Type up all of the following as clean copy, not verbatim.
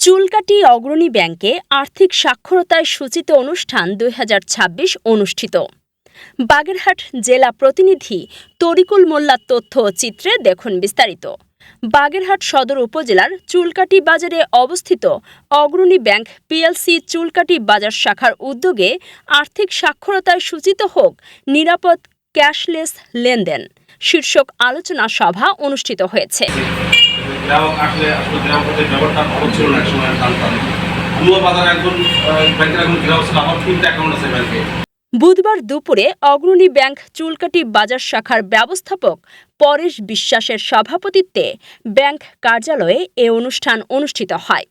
চুলকাটি অগ্রণী ব্যাংকে আর্থিক সাক্ষরতায় সূচিত অনুষ্ঠান ২০২৬ অনুষ্ঠিত। বাগেরহাট জেলা প্রতিনিধি তরিকুল মোল্লার তথ্য ও চিত্রে দেখুন বিস্তারিত। বাগেরহাট সদর উপজেলার চুলকাটি বাজারে অবস্থিত অগ্রণী ব্যাংক পিএলসি চুলকাটি বাজার শাখার উদ্যোগে আর্থিক সাক্ষরতায় সূচিত হোক নিরাপদ ক্যাশলেস লেনদেন শীর্ষক আলোচনা সভা অনুষ্ঠিত হয়েছে। বুধবার দুপুরে অগ্রণী ব্যাংক চুলকাটি বাজার শাখার ব্যবস্থাপক পরেশ বিশ্বাসের সভাপতিত্বে ব্যাংক কার্যালয়ে এ অনুষ্ঠান অনুষ্ঠিত হয়।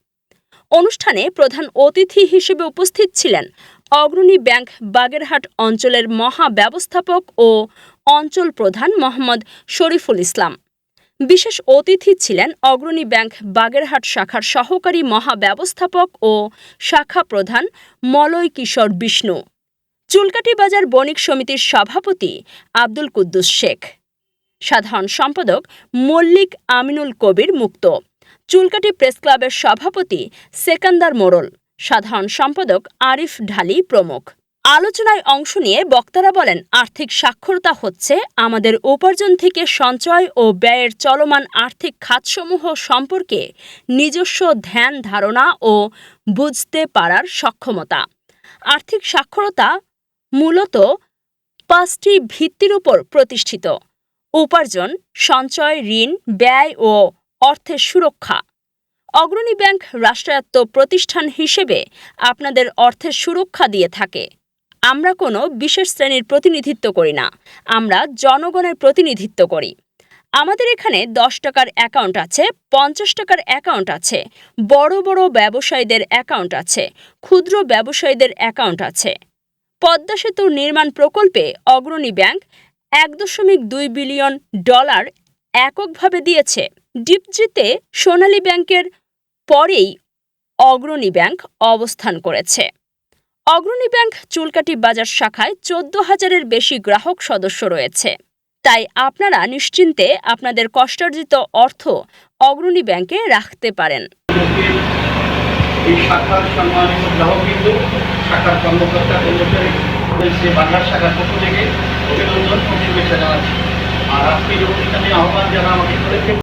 অনুষ্ঠানে প্রধান অতিথি হিসেবে উপস্থিত ছিলেন অগ্রণী ব্যাংক বাগেরহাট অঞ্চলের মহাব্যবস্থাপক ও অঞ্চল প্রধান মোহাম্মদ শরীফুল ইসলাম। বিশেষ অতিথি ছিলেন অগ্রণী ব্যাংক বাগেরহাট শাখার সহকারী মহাব্যবস্থাপক ও শাখা প্রধান মলয় কিশোর বিষ্ণু, চুলকাটি বাজার বণিক সমিতির সভাপতি আব্দুল কুদ্দুস শেখ, সাধারণ সম্পাদক মল্লিক আমিনুল কবির মুক্ত, চুলকাটি প্রেস ক্লাবের সভাপতি সেকান্দার মোড়ল, সাধারণ সম্পাদক আরিফ ঢালি প্রমুখ। আলোচনায় অংশ নিয়ে বক্তারা বলেন, আর্থিক সাক্ষরতা হচ্ছে আমাদের উপার্জন থেকে সঞ্চয় ও ব্যয়ের চলমান আর্থিক খাতসমূহ সম্পর্কে নিজস্ব ধ্যান ধারণা ও বুঝতে পারার সক্ষমতা। আর্থিক সাক্ষরতা মূলত 5টি ভিত্তির উপর প্রতিষ্ঠিত: উপার্জন, সঞ্চয়, ঋণ, ব্যয় ও অর্থের সুরক্ষা। অগ্রণী ব্যাংক রাষ্ট্রায়ত্ত প্রতিষ্ঠান হিসেবে আপনাদের অর্থের সুরক্ষা দিয়ে থাকে। আমরা কোনো বিশেষ শ্রেণীর প্রতিনিধিত্ব করি না, আমরা জনগণের প্রতিনিধিত্ব করি। আমাদের এখানে 10 টাকার অ্যাকাউন্ট আছে, 50 টাকার অ্যাকাউন্ট আছে, বড় বড় ব্যবসায়ীদের অ্যাকাউন্ট আছে, ক্ষুদ্র ব্যবসায়ীদের অ্যাকাউন্ট আছে। পদ্মা সেতু নির্মাণ প্রকল্পে অগ্রণী ব্যাংক $1.2 বিলিয়ন এককভাবে দিয়েছে। ডিপজিতে সোনালী ব্যাংকের পরেই অগ্রণী ব্যাংক অবস্থান করেছে। অগ্রণী ব্যাংক চুলকাটি বাজার শাখায় 14,000-এর বেশি গ্রাহক সদস্য রয়েছে। তাই আপনারা নিশ্চিন্তে আপনাদের কষ্টার্জিত অর্থ অগ্রণী ব্যাংকে রাখতে পারেন। এই শাখার সম্মানিত গ্রাহকবৃন্দ, শাখার কর্মকর্তা কর্মচারী, বাংলার শাখার পক্ষ থেকে অভিনন্দন ও শুভেচ্ছা জানাচ্ছি। আর আজকে এই অনুষ্ঠানে আহ্বান যারা আমাকে করেছেন,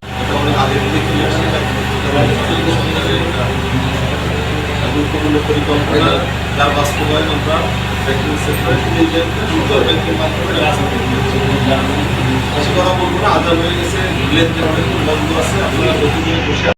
পরিকল্পনা যার বাস্তবায়ন আমরা ব্যাংকিং সেক্টরে ব্যাংকের মাধ্যমে আশা করা বলবো না, আদার হয়ে গেছে, লেনদেন বন্ধ আছে। আপনারা